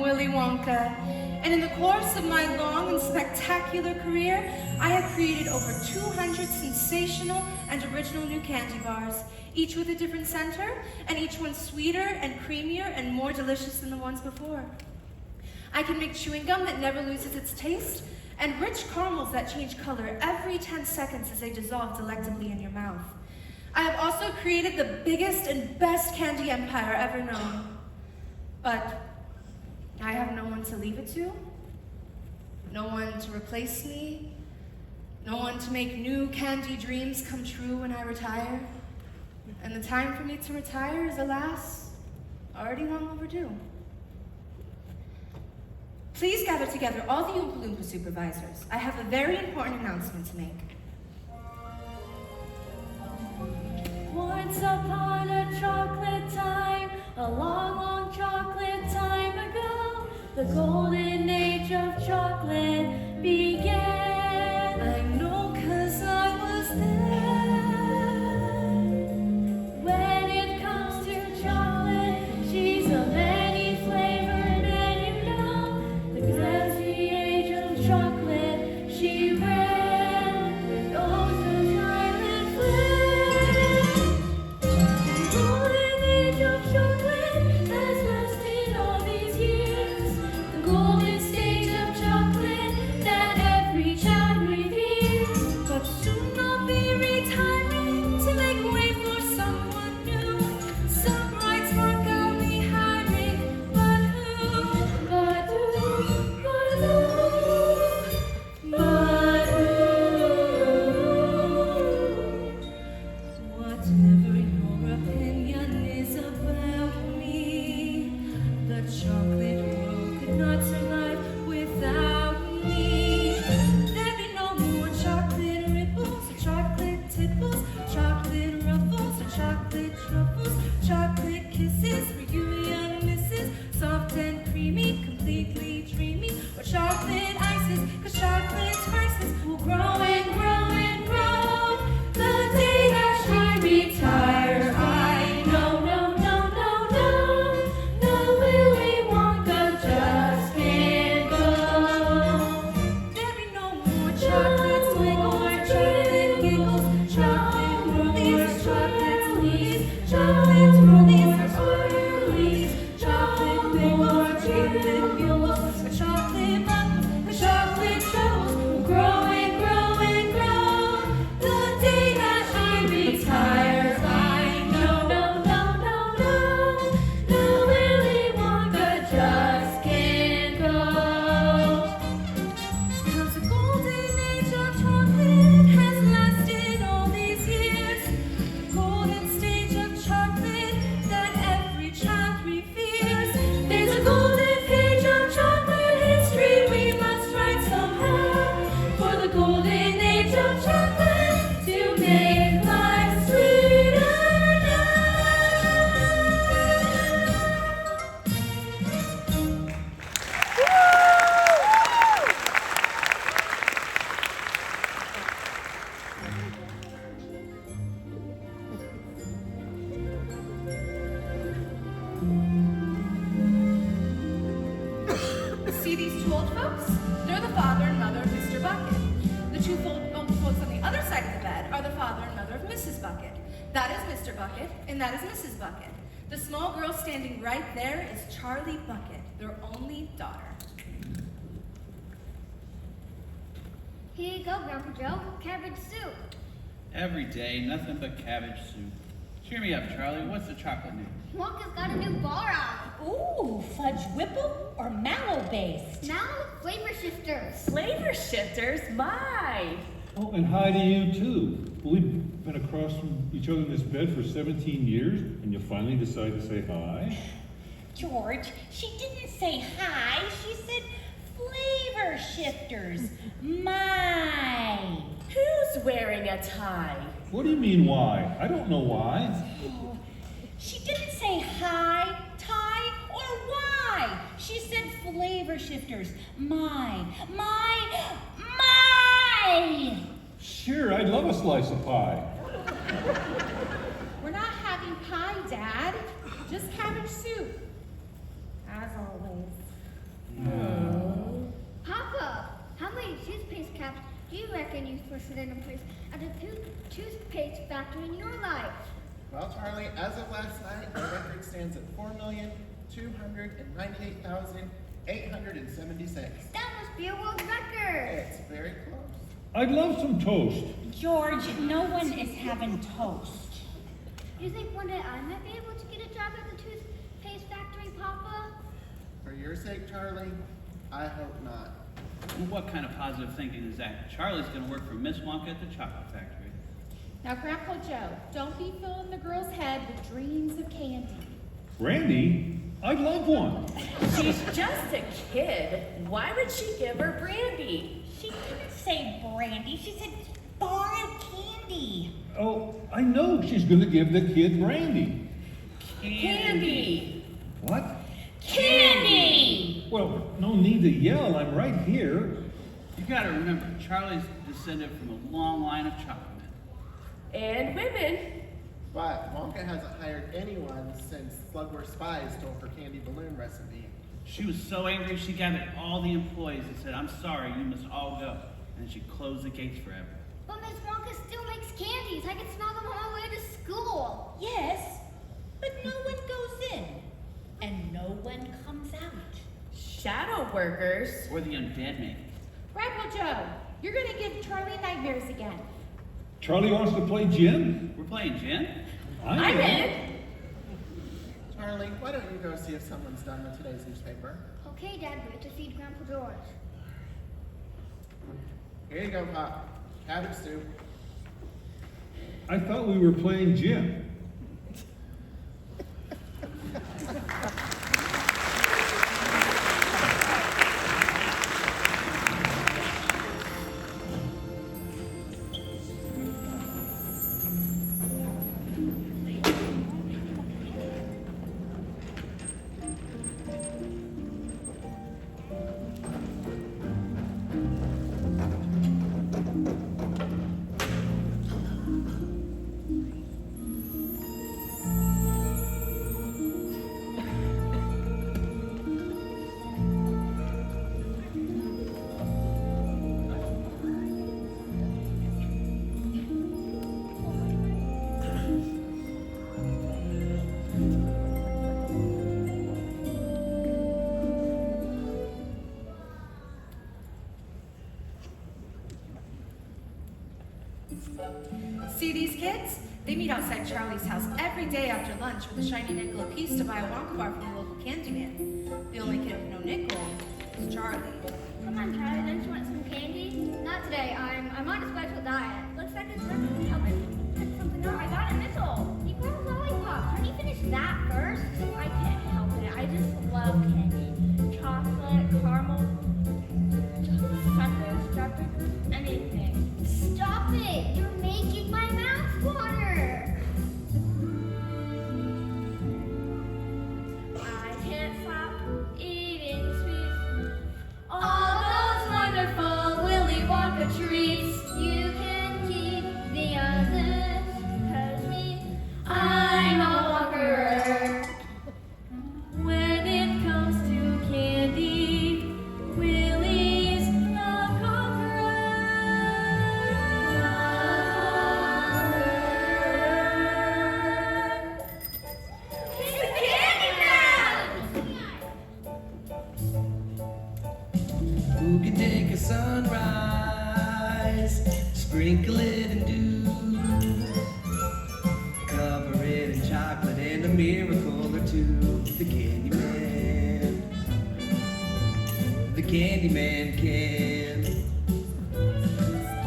Willy Wonka, and in the course of my long and spectacular career, I have created over 200 sensational and original new candy bars, each with a different center, and each one sweeter and creamier and more delicious than the ones before. I can make chewing gum that never loses its taste, and rich caramels that change color every 10 seconds as they dissolve delectably in your mouth. I have also created the biggest and best candy empire ever known. But I have no one to leave it to, no one to replace me, no one to make new candy dreams come true when I retire. And the time for me to retire is, alas, already long overdue. Please gather together all the Oompa Loompa supervisors. I have a very important announcement to make. Once upon a chocolate time, a long, long chocolate time ago, the golden age of chocolate began. I know 'cause I was there. When it comes to chocolate, she's a many flavored, and you know, because the age of chocolate she ran with ocean silent flame. The golden age of chocolate has lasted all these years, the golden stage of chocolate that every child reveres. But soon I'll be retiring to make way for someone new. Some bright spark I'll be hiring, but who? But who? Whatever your opinion is about me, the chocolate world could not survive without me. There'd be no more chocolate ripples or chocolate tipples, chocolate ruffles or chocolate truffles, chocolate kisses for you young misses, soft and creamy, completely dreamy, or chocolate ices, 'cause chocolate's prices will grow and grow and grow. The day that she retires, I know, No, Willy Wonka just can't go. there'll be no more chocolate swiggles, chocolate giggles, chocolate rollies, chocolate sweeties, chocolate rollies or swirlies, chocolate wiggles, chocolate bugles, or chocolate buttons, or chocolate troubles will grow and grow and grow. The day that she retires, I know, No, Willy Wonka just can't go. 'cause the golden age of chocolate has lasted all these years, the golden stage of chocolate that every child reveres. There's a golden page of chocolate That is Mr. Bucket, and that is Mrs. Bucket. The small girl standing right there is Charlie Bucket, their only daughter. Here you go, Grandpa Joe. Cabbage soup. Every day, nothing but cabbage soup. Cheer me up, Charlie. What's the chocolate name? Wonka's got a new bar out. Ooh, fudge whipple or mallow based? Now with flavor shifters. Flavor shifters, my. Oh, and hi to you too. We've been across from each other in this bed for 17 years, and you finally decide to say hi? George, she didn't say hi. She said flavor shifters, my. Who's wearing a tie? What do you mean, why? I don't know why. Oh, she didn't say hi, tie, or why. She said flavor shifters, my. Sure, I'd love a slice of pie. We're not having pie, Dad. Just cabbage soup. As always. Papa, how many toothpaste caps do you reckon you put in place at a toothpaste factory in your life? Well, Charlie, as of last night, the record stands at 4,298,876. That must be a world record. It's very close. I'd love some toast. George, no one is having toast. Do you think one day I might be able to get a job at the toothpaste factory, Papa? For your sake, Charlie, I hope not. Well, what kind of positive thinking is that? Charlie's going to work for Miss Wonka at the chocolate factory. Now, Grandpa Joe, don't be filling the girl's head with dreams of candy. Brandy? I'd love one. She's just a kid. Why would she give her brandy? She didn't say brandy. She said bar of candy. Oh, I know she's going to give the kid brandy. Candy. What? Candy! Well, no need to yell. I'm right here. You got to remember, Charlie's descended from a long line of chocolate men. And women. But Wonka hasn't hired anyone since Slugworth Spies stole her candy balloon recipe. She was so angry, she gathered all the employees and said, "I'm sorry, you must all go." And she closed the gates forever. But Miss Wonka still makes candies. I can smell them on my way to school. Yes, but no one goes in and no one comes out. Shadow workers. Or the undead man. Grandpa Joe, you're gonna give Charlie nightmares again. Charlie wants to play gin? We're playing gin? I'm in. Charlie, why don't you go see if someone's done with today's newspaper? Okay, Dad, we have to feed Grandpa George. Here you go, Pop. Cabbage soup. I thought we were playing gin. See these kids? They meet outside Charlie's house every day after lunch with a shiny nickel apiece to buy a Wonka bar from the local candy man. The only kid with no nickel is Charlie. Come on, Charlie, don't you want some candy? Not today. I'm on a special diet. Looks like it's working. Help me pick something up. I got a nickel. You got a lollipop. Can you finish that first? I can't help it. I just love candy. Chocolate, caramel, suckers, strawberries, anything. Stop it! You're making my mouth water. I can't stop eating sweets. All those wonderful Willy Wonka treats. You can keep the chocolate and a miracle or two. The Candyman. The Candyman can.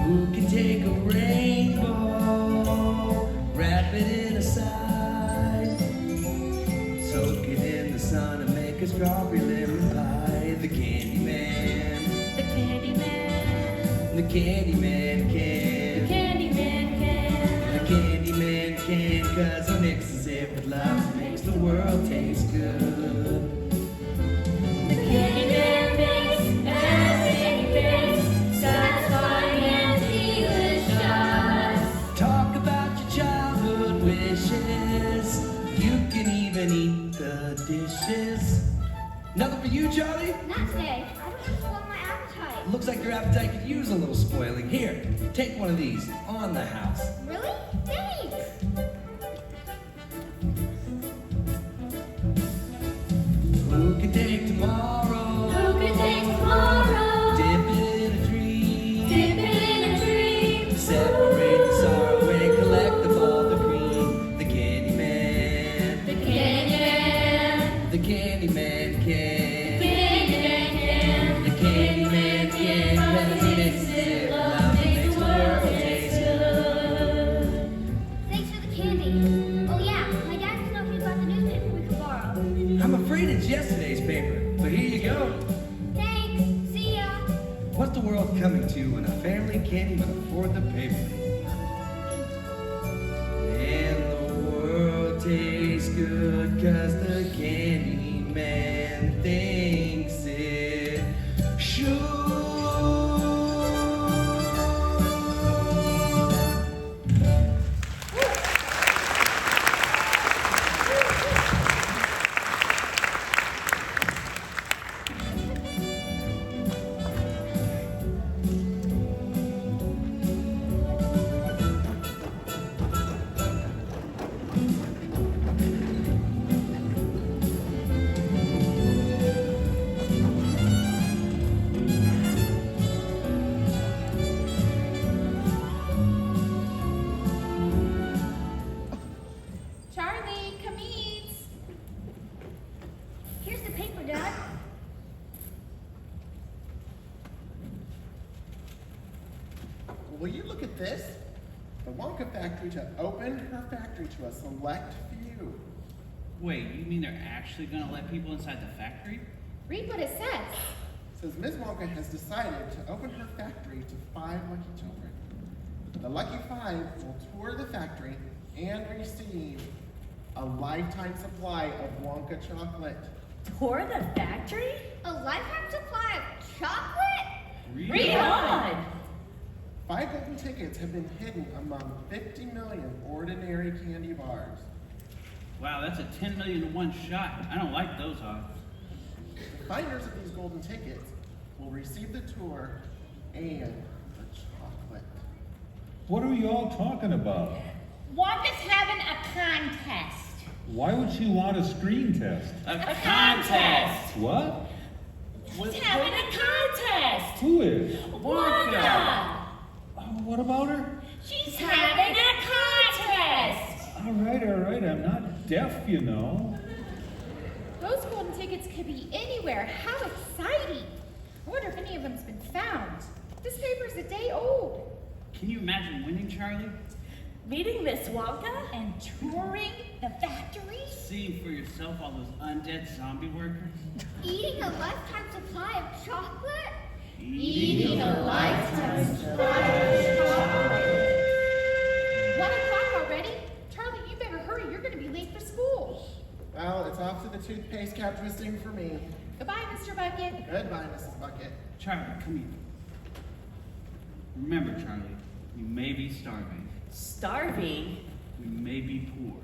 Who can take a rainbow, wrap it in a side, soak it in the sun and make a strawberry lemon pie. The Candyman. The Candyman. The Candyman can. The Candyman can. The Candyman can, 'cause he mixes it with love, makes the world taste good. The Candyman makes everything taste satisfying and delicious. Talk about your childhood wishes. You can even eat the dishes. Nothing for you, Charlie? Not today. I don't have to want my appetite. Looks like your appetite could use a little spoiling. Here, take one of these on the house. Really? Thanks. Who can take tomorrow? Who can take tomorrow? Dip it in a dream. Dip it in a dream. Separate the sorrow and collect the ball, the cream. The Candyman. The Candyman. The Candyman can. Candyman can. The Candyman can. 'Cause he mixes it with love, makes the world taste good. Thanks for the candy. Oh yeah, my dad was talking about the newspaper we could borrow. I'm afraid it's yesterday's paper, but here you go. Thanks. See ya. What's the world coming to when a family can't even afford the paper? And the world tastes good 'cause the Candyman thinks it should. Charlie, come eat. Here's the paper, Dad. Will you look at this? The Wonka factory to open her factory to a select few. Wait, you mean they're actually gonna let people inside the factory? Read what it says. It says Ms. Wonka has decided to open her factory to 5 lucky children. The lucky 5 will tour the factory and receive a lifetime supply of Wonka chocolate. Tour the factory? A lifetime supply of chocolate? Read on! 5 golden tickets have been hidden among 50 million ordinary candy bars. Wow, that's a 10 million to 1 shot. I don't like those odds. The finders of these golden tickets will receive the tour and the chocolate. What are you all talking about? Wonka's having a contest. Why would she want a screen test? A contest! What? She's having a contest! Who is? Wonka! Oh, what about her? She's having a contest! All right, I'm not deaf, you know. Those golden tickets could be anywhere. How exciting! I wonder if any of them's been found. This paper's a day old. Can you imagine winning, Charlie? Meeting Miss Wonka? And touring the factory? Seeing for yourself all those undead zombie workers? Eating a lifetime supply of chocolate? Eating a lifetime supply of chocolate. 1 o'clock already? Charlie, you better hurry. You're going to be late for school. Well, it's off to the toothpaste cap twisting for me. Goodbye, Mr. Bucket. Goodbye, Mrs. Bucket. Charlie, come here. Remember, Charlie, we may be starving. Starving? We may be poor.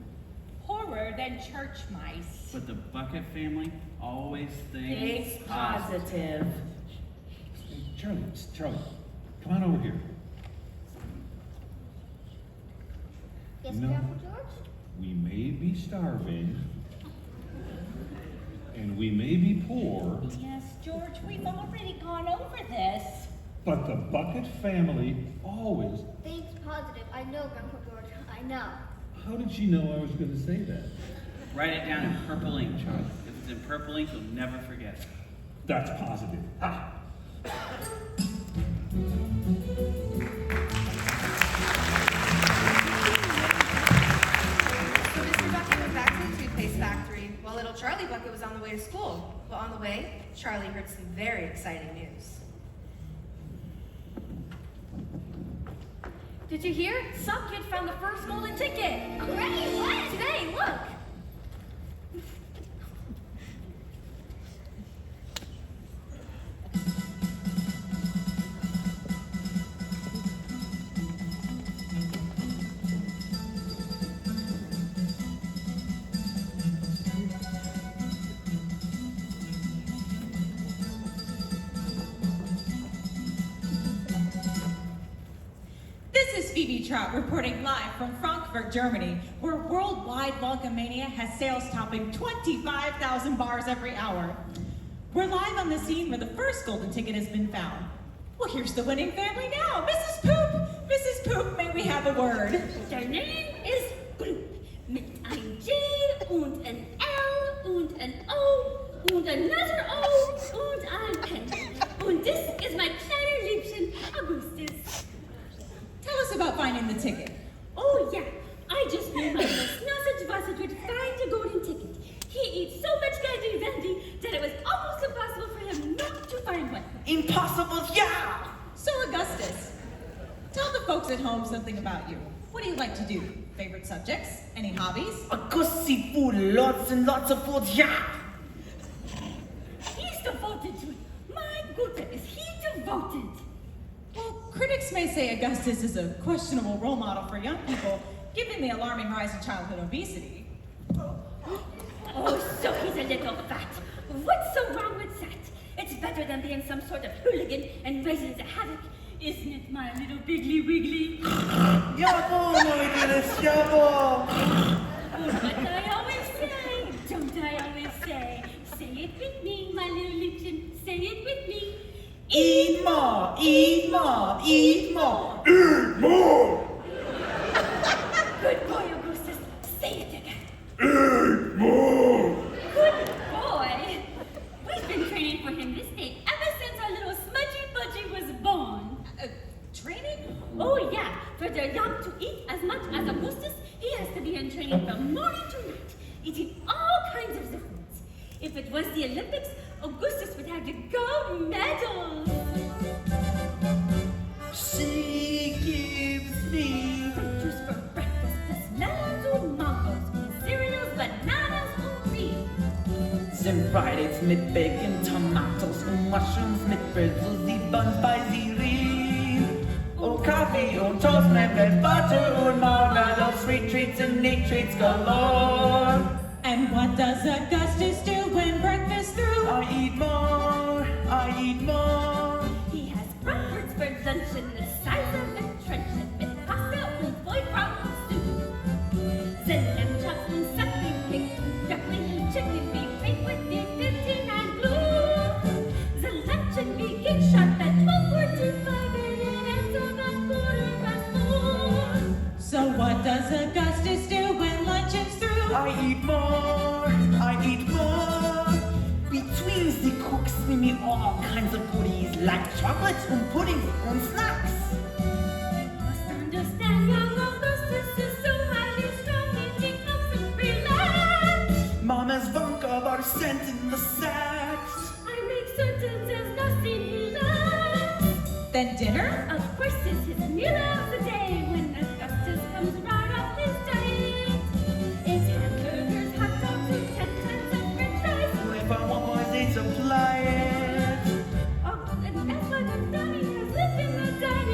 Poorer than church mice. But the Bucket family always Thinks thinks positive. Hey, Charlie, come on over here. Yes, No. Grandpa George? We may be starving, and we may be poor, Yes, George, we've already gone over this. but the Bucket family always... Thanks, positive. I know, Grandpa George. I know. How did she know I was going to say that? Write it down in purple ink, Charlie. If it's in purple ink, you'll never forget. That's positive. Ha! So Mr. Bucket went back to the toothpaste factory while little Charlie Bucket was on the way to school. Well, on the way, Charlie heard some very exciting news. Did you hear? Some kid found the first golden ticket. Great, what? Today, look. This is Phoebe Trout reporting live from Frankfurt, Germany, where worldwide Wonka Mania has sales topping 25,000 bars every hour. We're live on the scene where the first golden ticket has been found. Well, here's the winning family now. Mrs. Poop! Mrs. Poop, may we have a word? Their name is Bloop. Mit ein J und ein L und ein O und another O und ein N. Und this is my kleiner Liebchen, Augustus. Tell us about finding the ticket. Oh yeah, I just knew my little Snussage Bussage would find a golden ticket. He eats so much candy Vandy that it was almost impossible for him not to find one. Impossible, yeah! So, Augustus, tell the folks at home something about you. What do you like to do? Favorite subjects? Any hobbies? Augusty food, lots and lots of food, yeah! He's devoted to it. My goodness, is he devoted? Well, critics may say Augustus is a questionable role model for young people, given the alarming rise in childhood obesity. Oh, so he's a little fat. What's so wrong with that? It's better than being some sort of hooligan and raising the havoc. Isn't it, my little Biggly Wiggly? Jawel, my goodness, jawel! What I always say, don't I always say? Say it with me, my little Liebchen. Say it with me. Eat more, eat more, eat more! Eat more! Good boy, Augustus. Say it again. Eat more! Good boy. We've been training for him this day ever since our little smudgy budgie was born. Training? Oh yeah, for the young to eat as much as Augustus, he has to be in training from morning to night, eating all kinds of foods. If it was the Olympics, Augustus would have the gold medal. She gives me Juice for breakfast, plus melons or mangoes, cereals, bananas or cream. some fried eggs mit Bacon, Tomatoes und Mushrooms mit Pretzels, die Buns bei Siri. Und Kaffee und Toast mit Butter und Marmalade, sweet treats and neat treats galore. And what does Augustus do when breakfast through? I eat more, I eat more. He has Frankfurt's for lunch in the size of a trenchant with pasta und Vollbraten stew. Then lamb chops and suckling pig, duckling and chicken beef, baked with beef 59 glue. The lunch and begin sharp at 12:45 a.m. and about 4:15. So what does Augustus do when lunch is through? I eat more, I eat more. Between the cooks, we me all kinds of goodies like chocolates and puddings and snacks. Must understand young Augustus is so highly strung, he comes and relax. Mama's Wonka bar sent in the sacks. I make certain there's nothing he lacks. Then dinner? Of course, it's his meal of the day when Augustus comes right off his diet. It's hamburgers, hot dogs, and 10 tons of french fries. If I want more, they supply it. Oh, and that's why the daddy has lived in the dining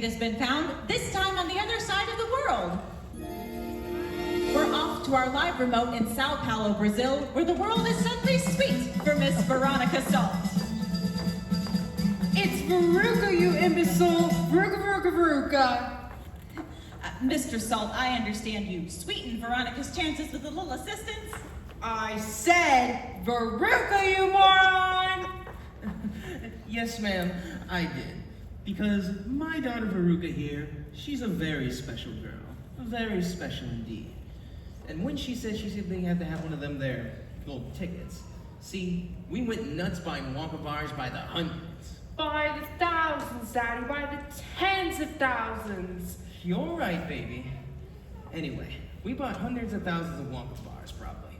has been found, this time on the other side of the world. We're off to our live remote in Sao Paulo, Brazil, where the world is suddenly sweet for Miss Veronica Salt. It's Veruca, you imbecile! Veruca! Mr. Salt, I understand you sweeten Veronica's chances with a little assistance. I said Veruca, you moron! Yes, ma'am, I did. Because my daughter Veruca here, she's a very special girl. Very special indeed. And when she said she simply had to have one of them there gold tickets, see, we went nuts buying Wonka bars by the hundreds. By the thousands, Daddy, by the tens of thousands. You're right, baby. Anyway, we bought hundreds of thousands of Wonka bars, probably.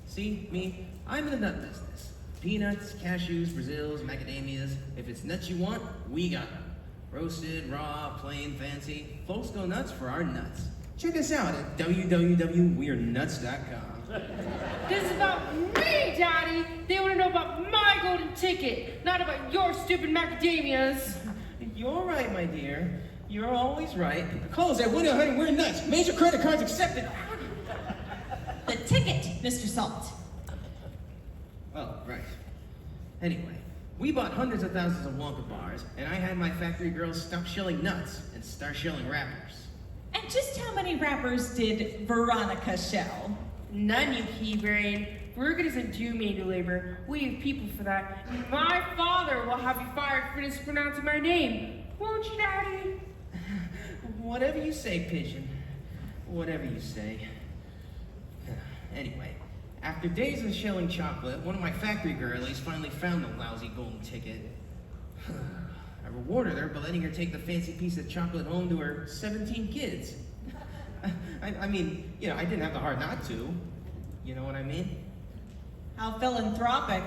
See, me, I'm in the nut business. Peanuts, cashews, Brazils, macadamias. If it's nuts you want, we got them. Roasted, raw, plain, fancy. Folks go nuts for our nuts. Check us out at www.wearenuts.com. This is about me, Daddy! They want to know about my golden ticket, not about your stupid macadamias. You're right, my dear. You're always right. Call us at 1-800-WEARE-NUTS. Major credit cards accepted. The ticket, Mr. Salt. Oh, right. Anyway, we bought hundreds of thousands of Wonka bars, and I had my factory girls stop shelling nuts and start shelling wrappers. And just how many wrappers did Veronica shell? None, you key-brain. Veruca doesn't do manual labor. We have people for that. My father will have you fired for mispronouncing my name. Won't you, Daddy? Whatever you say, Pigeon. Whatever you say. Anyway, after days of shelling chocolate, one of my factory girlies finally found the lousy golden ticket. I rewarded her by letting her take the fancy piece of chocolate home to her 17 kids. I mean, you know, I didn't have the heart not to. You know what I mean? How philanthropic.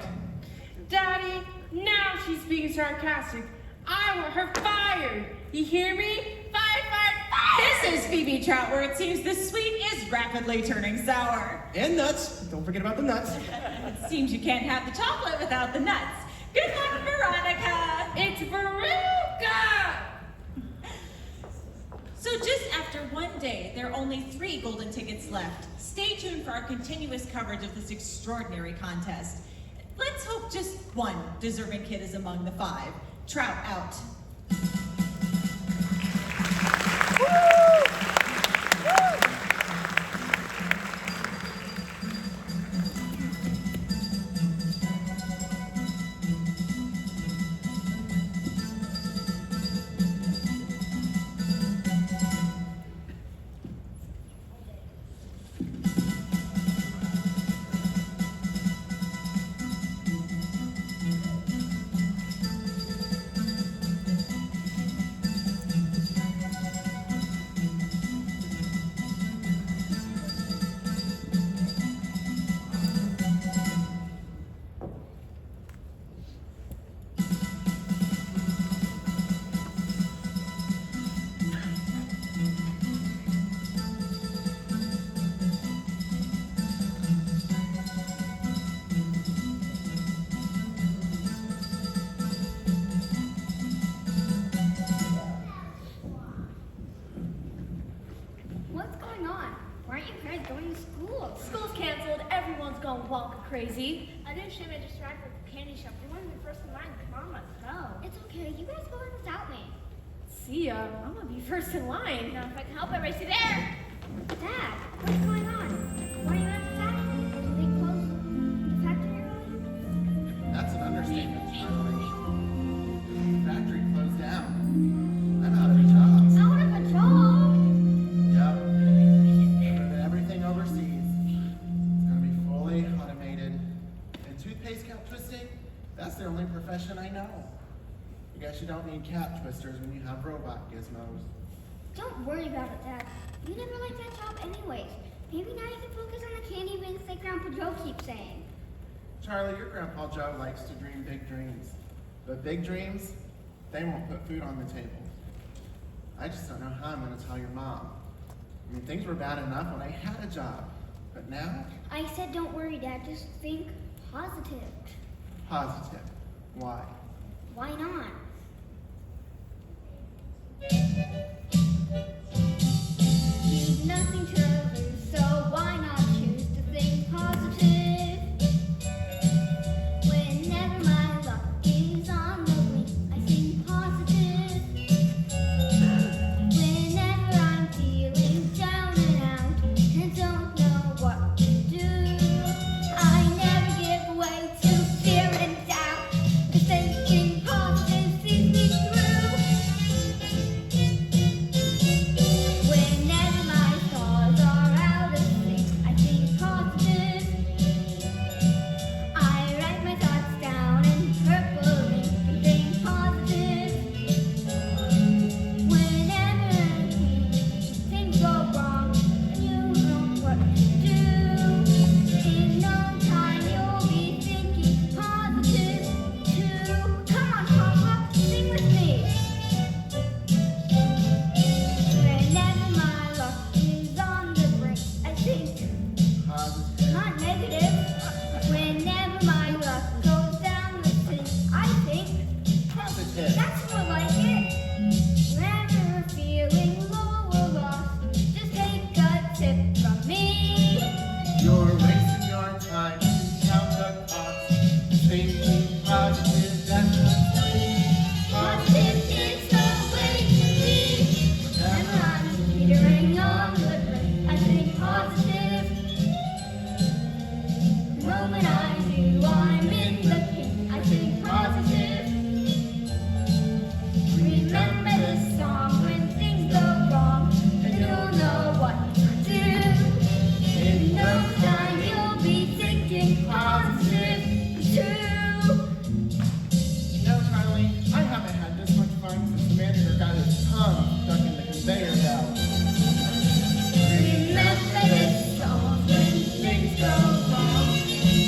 Daddy, now she's being sarcastic. I want her fired. You hear me? Fired! This is Phoebe Trout, where it seems the sweet is rapidly turning sour. And nuts. Don't forget about the nuts. It seems you can't have the chocolate without the nuts. Good luck, Veronica. It's Veruca! So just after one day, there are only 3 golden tickets left. Stay tuned for our continuous coverage of this extraordinary contest. Let's hope just one deserving kid is among the 5. Trout out. What's going on? Why aren't you guys going to school? School's canceled. Everyone's going Wonka crazy. I didn't shame I just arrived at the candy shop. You want to be first in line. Come on, let's go. It's okay. You guys go in without me. See ya. I'm gonna be first in line. Now, if I can help it, race you there. Dad, what's going on? Why are you at the factory? Did they close the factory early? That's an understatement, Charlie. The factory closed down. I'm out of a job. Out of a job? Yep. Moving everything overseas. It's gonna be fully automated. And toothpaste cap twisting, that's the only profession I know. I guess you don't need cap twisters when you have robot gizmos. Don't worry about it, Dad. You never liked that job anyways. Maybe now you can focus on the candy bins like Grandpa Joe keeps saying. Charlie, your Grandpa Joe likes to dream big dreams. But big dreams, they won't put food on the table. I just don't know how I'm gonna tell your mom. I mean, things were bad enough when I had a job. But now, I said don't worry, Dad. Just think positive. positive. Why? Why not? You've nothing to lose, so why not choose to think positive? Whenever my luck is on the wing, I think positive. Whenever I'm feeling down and out and don't know what to do, I never give way to fear and doubt, 'cause thinking positive sees me through. Whenever my thoughts are out of sync, I think positive. I write my thoughts down in purple ink and think positive. Whenever things go wrong, you know what to do. In no time, you'll be thinking positive too. Come on, Papa, sing with me. Whenever my luck is on the brink, I think not negative. Whenever my luck goes down the sink, I think Positive. that's more like it. Whenever you're feeling low or lost, just take a tip from me. You're wasting your time to count the cost. Thinking positive, that's what's free. Positive is the way to be. Whenever I'm teetering on the brink, I think positive. The moment I do, I'm in the pink, I think positive. Remember this song when things go wrong, and you'll know what to do. In no time, you'll be thinking positive too. You know, Charlie, I haven't had this much fun since the manager got his tongue stuck in the conveyor belt. Remember this song when things go wrong,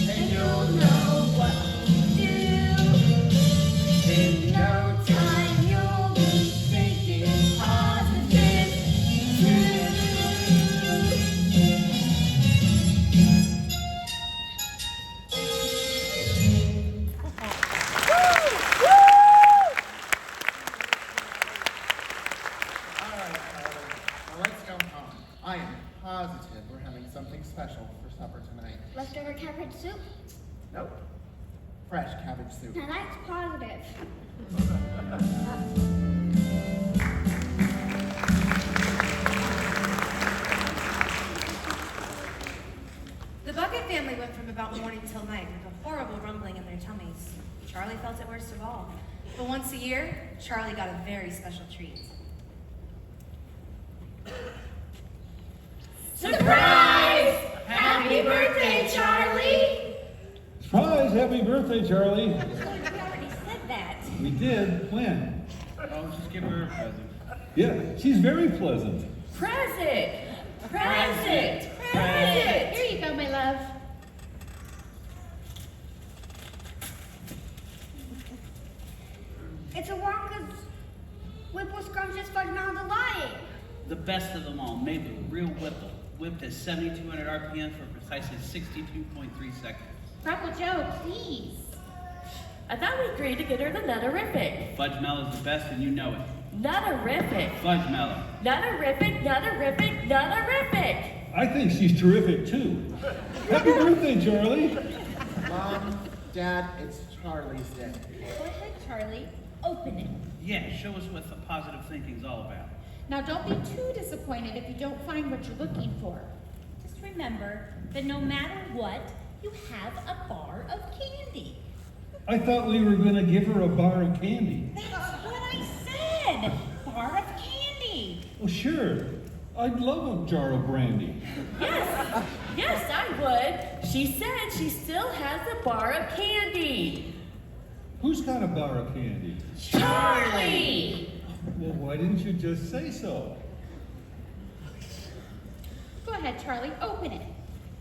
and you'll know what to do. In no time, you'll be thinking positive too. All right, Charlie, now let's go home. I am positive we're having something special for supper tonight. Leftover cabbage soup? Nope. Fresh cabbage soup. Now that's positive. The Bucket family went from about morning till night with a horrible rumbling in their tummies. Charlie felt it worst of all. But once a year, Charlie got a very special treat. Surprise! Happy birthday, Charlie! Surprise! Happy birthday, Charlie. We already said that. We did. When? Oh, just give her a present. Yeah, she's very pleasant. Present! Present! Present! Here you go, my love. It's a Wonka's Whipple Scrumptious Fudge Mound Delight. The best of them all, made with real whipple. Whipped at 7,200 RPM for precisely 62.3 seconds. Freckle Joe, please. I thought we agreed to get her the Nutterific. Fudge Mellow's the best, and you know it. Nutterific. Fudge Mellow. Nutterific, Nutterific, Nutterific. I think she's terrific too. Happy birthday, Charlie. Mom, Dad, it's Charlie's day. Go ahead, Charlie. Open it. Yeah, show us what the positive thinking's all about. Now don't be too disappointed if you don't find what you're looking for. Just remember that no matter what, you have a bar of candy. I thought we were gonna give her a bar of candy. That's what I said. Bar of candy. Well, sure. I'd love a jar of brandy. Yes, yes, I would. She said she still has a bar of candy. Who's got a bar of candy? Charlie! Well, why didn't you just say so? Go ahead, Charlie, open it.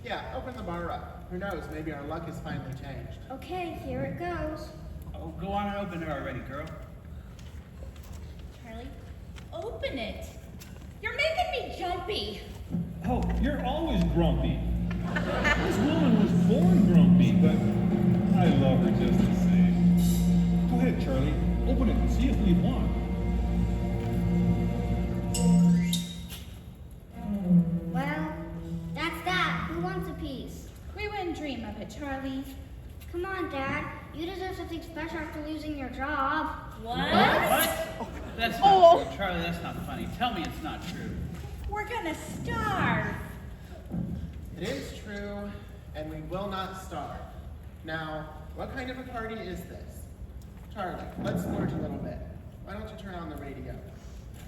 Yeah, open the bar up. Who knows, maybe our luck has finally changed. Okay, here it goes. Oh, go on and open it already, girl. Charlie, open it. You're making me jumpy. Oh, you're always grumpy. This woman was born grumpy, but I love her just the same. Go ahead, Charlie. Open it and see if we won. Charlie. Come on, Dad. You deserve something special after losing your job. What? What? That's not true, Charlie. That's not funny. Tell me it's not true. We're gonna starve. It is true, and we will not starve. Now, what kind of a party is this? Charlie, let's splurge a little bit. Why don't you turn on the radio?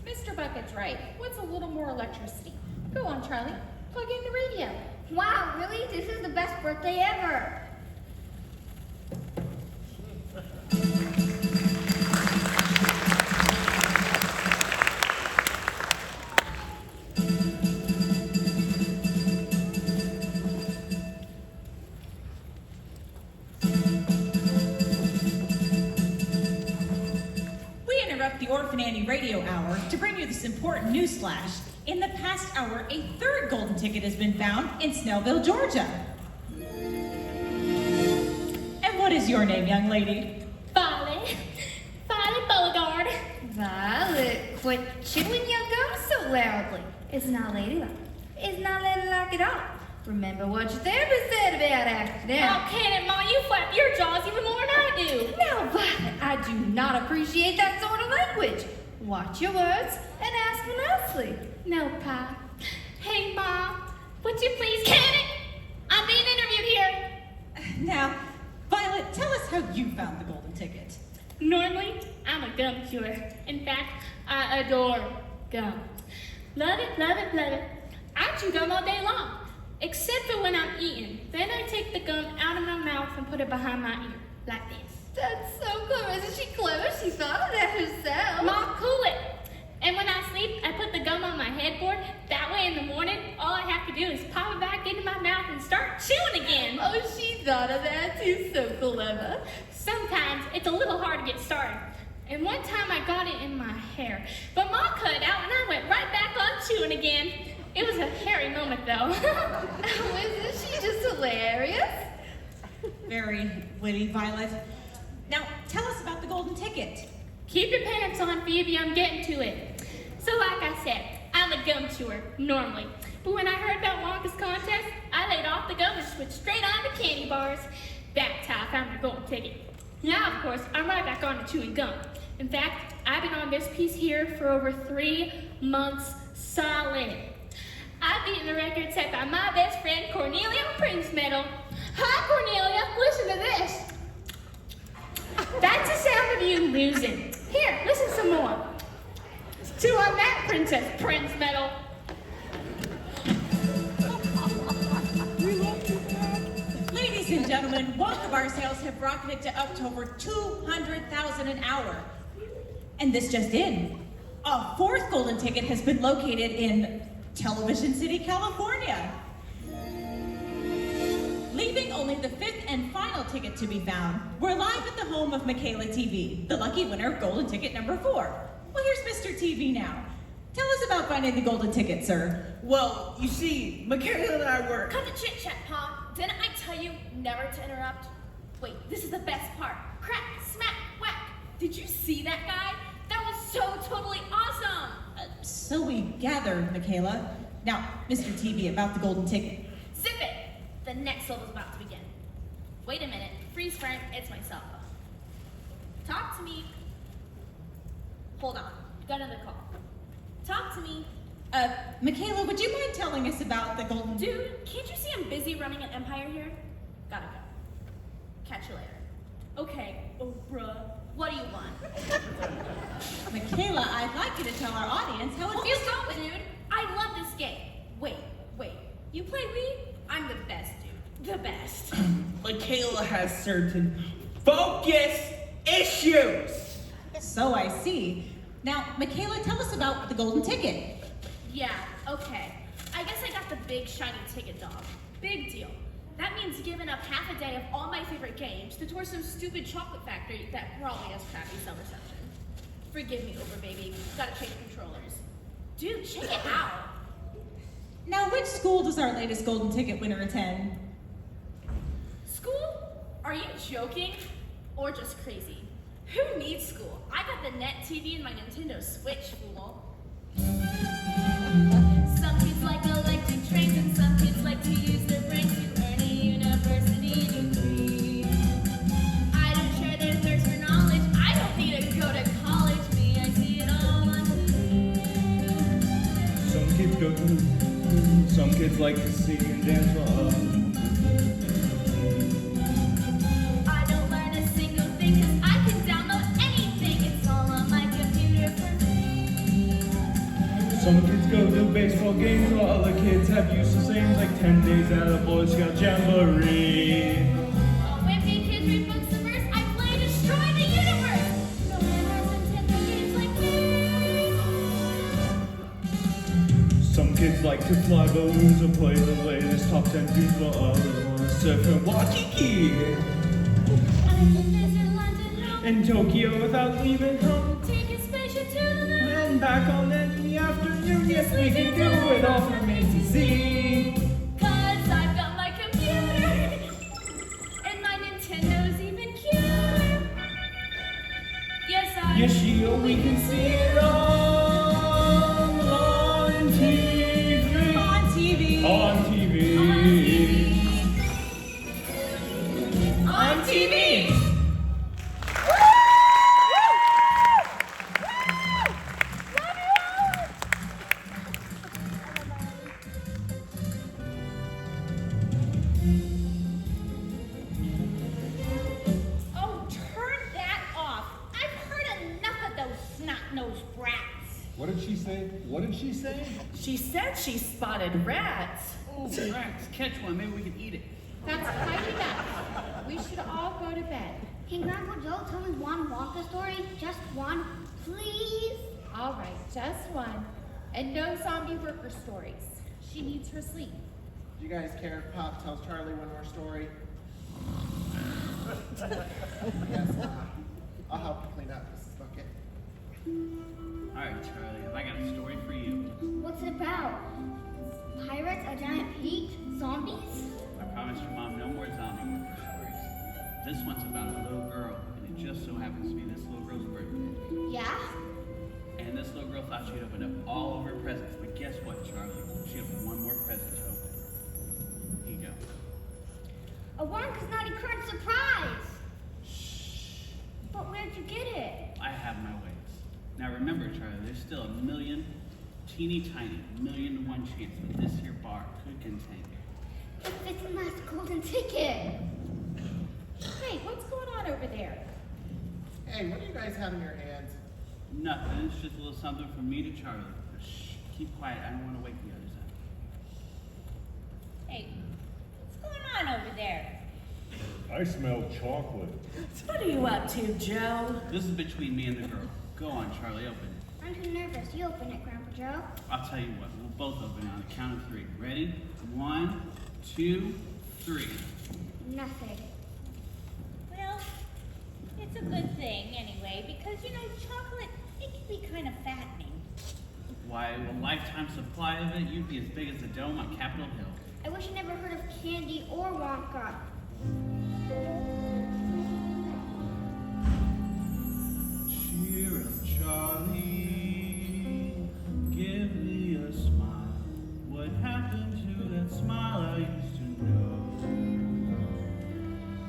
Mr. Bucket's right. What's a little more electricity? Go on, Charlie. Plug in the radio. Wow, really? This is the best birthday ever. The Orphan Annie Radio Hour to bring you this important news flash. In the past hour, a third golden ticket has been found in Snellville, Georgia. And what is your name, young lady? Violet. Violet Beauregard. Violet, quit chewing your gum so loudly. It's not ladylike. It's not ladylike at all. Remember what your therapist said about accident. Oh, can it, Ma? You flap your jaws even more than I do. Now, Violet, I do not appreciate that sort of language. Watch your words and ask me nicely. No, Pa. Hey, Ma, would you please can it? I'm being interviewed here. Now, Violet, tell us how you found the golden ticket. Normally, I'm a gum chewer. In fact, I adore gum. Love it, love it, love it. I chew gum all day long. Except for when I'm eating. Then I take the gum out of my mouth and put it behind my ear, like this. That's so clever. Isn't she clever? She thought of that herself. Ma, cool it. And when I sleep, I put the gum on my headboard. That way in the morning, all I have to do is pop it back into my mouth and start chewing again. Oh, she thought of that too. So clever. Sometimes it's a little hard to get started. And one time I got it in my hair. But Ma cut it out and I went right back on chewing again. It was a hairy moment, though. Isn't she just hilarious? Very witty, Violet. Now, tell us about the golden ticket. Keep your pants on, Phoebe. I'm getting to it. So, like I said, I'm a gum chewer, normally. But when I heard about Wonka's contest, I laid off the gum and switched straight on to candy bars. That's how I found my golden ticket. Now, of course, I'm right back on to chewing gum. In fact, I've been on this piece here for over 3 months solid. I've beaten the record set by my best friend, Cornelia Prince Medal. Hi, Cornelia. Listen to this. That's the sound of you losing. Here, listen some more. To on that Princess Prince Medal. Ladies and gentlemen, Wonka bar sales have rocketed to up to over 200,000 an hour. And this just in. A fourth golden ticket has been located in Television City, California. Leaving only the fifth and final ticket to be found, we're live at the home of Michaela TV, the lucky winner of golden ticket number 4. Well, here's Mr. TV now. Tell us about finding the golden ticket, sir. Well, you see, Michaela and I were... Cut the chit chat, Pa. Didn't I tell you never to interrupt? Wait, this is the best part. Crack, smack, whack. Did you see that guy? That was so totally awesome. So we gathered, Michaela. Now, Mr. TV, about the golden ticket. Zip it. The next level's about to begin. Wait a minute. Freeze frame. It's my cell phone. Talk to me. Hold on. Got another call. Talk to me. Michaela, would you mind telling us about the golden... Dude, can't you see I'm busy running an empire here? Gotta go. Catch you later. Okay, oh bruh. What do you want? Michaela, I'd like you to tell our audience how it feels Stop it, dude. I love this game. Wait. You play Wii? I'm the best, dude. The best. Michaela has certain focus issues. So I see. Now, Michaela, tell us about the golden ticket. Yeah, okay. I guess I got the big shiny ticket, dog. Big deal. That means giving up half a day of all my favorite games to tour some stupid chocolate factory that probably has crappy cell reception. Forgive me, over baby. Gotta change controllers. Dude, check it out. Now, which school does our latest golden ticket winner attend? School? Are you joking? Or just crazy? Who needs school? I got the net TV and my Nintendo Switch, fool. Some kids like electric trains and some kids like to use their brains to earn a university degree. kids go, some kids like to sing and dance while I don't learn a single thing 'cause I can download anything. It's all on my computer for free. some kids go to baseball games while other kids have useless aims like 10 days at a Boy Scout Jamboree. While wimpy kids read books of verse, I play Destroy the Universe. No one has Nintendo games like me. Some kids like to fly balloons or play the latest top 10 beats while others want to surf and Waikiki. I visit London, home, In Tokyo without leaving home. taking spaceship to the moon. And back on in the afternoon, yes we can do it all from A to Z. 'Cause I've got my computer. And my Nintendo's even cuter. Yes, Yoshio, we can see it all on TV. On TV. On TV. On TV. Oh, turn that off. I've heard enough of those snot-nosed brats. What did she say? What did she say? She said she spotted rats. Oh, Rex, catch one. Maybe we can eat it. That's quite enough. We should all go to bed. Can Grandpa Joe tell me one Wonka story? Just one, please? All right, just one. And no zombie worker stories. She needs her sleep. Do you guys care if Pop tells Charlie one more story? Yes. I'll help you clean up, Mrs. Bucket. All right, Charlie, have I got a story for you. What's it about? Pirates, a giant peak, zombies? I promised your mom no more zombie worker stories. This one's about a little girl, and it just so happens to be this little girl's birthday. Yeah? And this little girl thought she'd open up all of her presents, but guess what, Charlie? She opened one more present to open. Here you go. A Wonka's Naughty Current surprise! Shh. But where'd you get it? I have my ways. Now remember, Charlie, there's still a million, teeny tiny, 1,000,000 to 1 chance that this here bar could contain it. It fits in my golden ticket. Hey, what's going on over there? Hey, what do you guys have in your hands? Nothing. It's just a little something from me to Charlie. But shh, keep quiet. I don't want to wake the others up. Hey, what's going on over there? I smell chocolate. What are you up to, Joe? This is between me and the girl. Go on, Charlie. Open it. I'm too nervous. You open it, Grandpa Joe. I'll tell you what. We'll both open it on the count of 3. Ready? 1, 2, 3. Nothing. Well, it's a good thing anyway, because, you know, chocolate, it can be kind of fattening. Why, a lifetime supply of it, you'd be as big as the dome on Capitol Hill. I wish I never heard of candy or Wonka. Cheer up, Charlie. Give me a smile. What happened to that smile I used to know?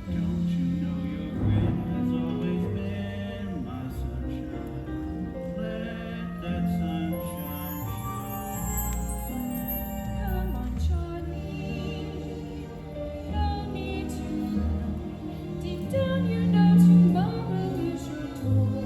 Don't you know your grin has always been my sunshine? Let that sunshine Come on, Charlie. No need to frown. Deep down, you know tomorrow is your toy.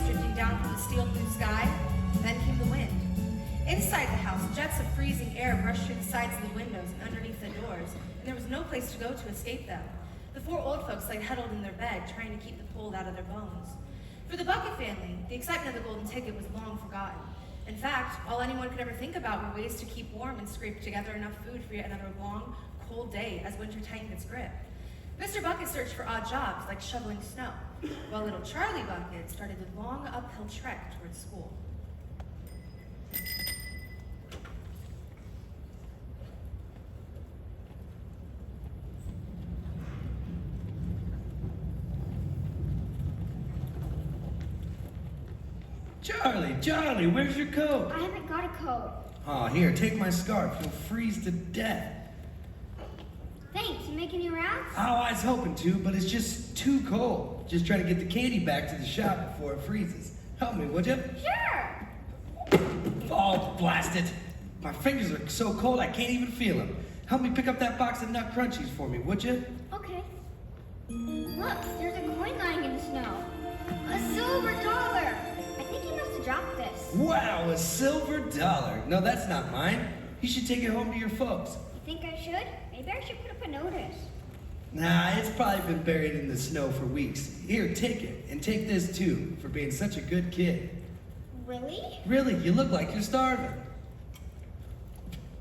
drifting down from the steel blue sky. Then came the wind. Inside the house, jets of freezing air rushed through the sides of the windows and underneath the doors, and there was no place to go to escape them. The four old folks lay huddled in their bed, trying to keep the cold out of their bones. For the Bucket family, the excitement of the golden ticket was long forgotten. In fact, all anyone could ever think about were ways to keep warm and scrape together enough food for yet another long, cold day as winter tightened its grip. Mr. Bucket searched for odd jobs like shoveling snow, while little Charlie Bucket started the long uphill trek towards school. Charlie, where's your coat? I haven't got a coat. Aw, here, take my scarf. You'll freeze to death. Thanks, you making your rounds? Oh, I was hoping to, but it's just too cold. Just trying to get the candy back to the shop before it freezes. Help me, would you? Sure. Oh, blast it. My fingers are so cold I can't even feel them. Help me pick up that box of Nut Crunchies for me, would you? Okay. Look, there's a coin lying in the snow. A silver dollar. I think he must have dropped this. Wow, a silver dollar. No, that's not mine. You should take it home to your folks. You think I should? Maybe I should put up a notice. Nah, it's probably been buried in the snow for weeks. Here, take it. And take this too, for being such a good kid. Really? Really, you look like you're starving.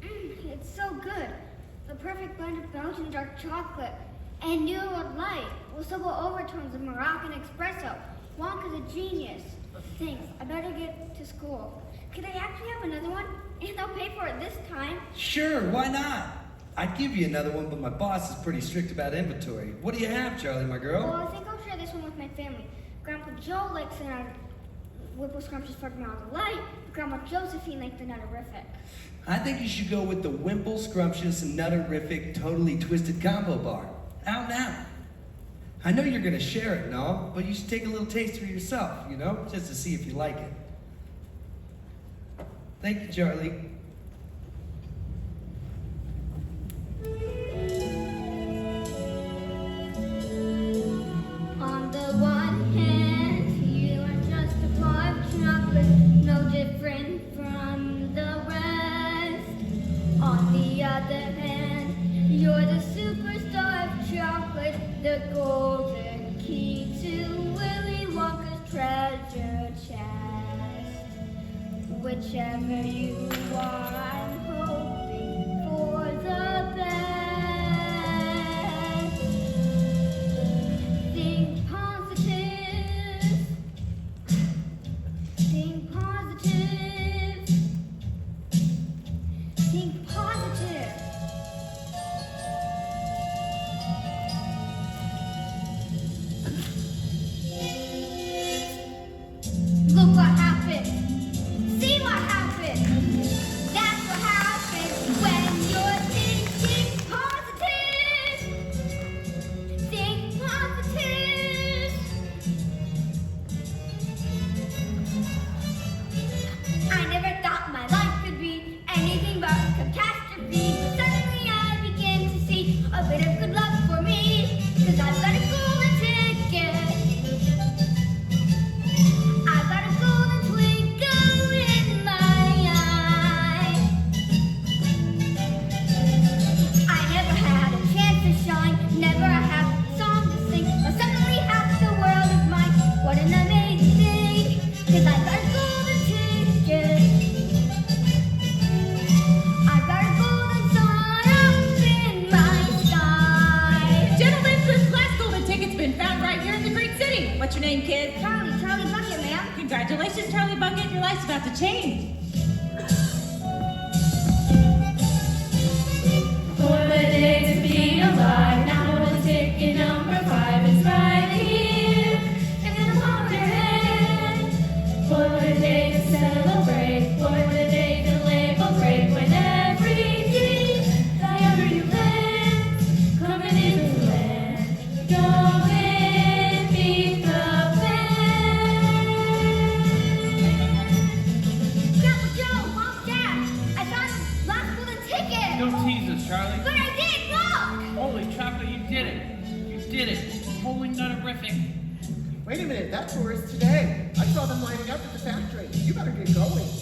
It's so good. The perfect blend of Belgian dark chocolate and New World Light with subtle overtones of Moroccan espresso. Wonka's a genius. Thanks, I better get to school. Could I actually have another one? And I'll pay for it this time. Sure, why not? I'd give you another one, but my boss is pretty strict about inventory. What do you have, Charlie, my girl? Well, I think I'll share this one with my family. Grandpa Joe likes the Whipple Scrumptious for Miles of Light, but Grandma Josephine likes the Nutterific. I think you should go with the Wimple Scrumptious and Nutterific Totally Twisted Combo Bar. Out now. I know you're gonna share it and all, but you should take a little taste for yourself, you know, just to see if you like it. Thank you, Charlie. On the one hand, you are just a bar of chocolate, no different from the rest. On the other hand, you're the superstar of chocolate, the golden key to Willy Wonka's treasure chest. Whichever you are, I'm hoping for the best. Think positive. Think positive. Think positive. Look what happened. See what happened. That's what happens when you're thinking positive. Think positive. I never thought my life could be anything but catastrophe, but suddenly I begin to see a bit of good luck for me, 'cause I've got a golden ticket. I've got a golden twinkle in my eye. I never had a chance to shine, never had a song to sing, but suddenly half the world is mine. What an amazing thing, 'cause I've got a golden ticket. I've got a golden sun up in my sky. Gentlemen, first class golden ticket's been found right here in the great city. What's your name, kid? Charlie Bucket, ma'am. Congratulations, Charlie Bucket. Your life's about to change. For the day to be alive, now golden ticket number 5 is right here in the palm of your hand. For the day to celebrate, for the day the label break, when every dream that ever you planned coming into land. Go and meet the band. Grandpa Joe, Mom, Dad, I found the last golden ticket. Don't tease us, Charlie. But I did, look! Holy chocolate, you did it. You did it. Holy nutterific. Wait a minute, that tour is today. I saw them up at the factory. You better get going.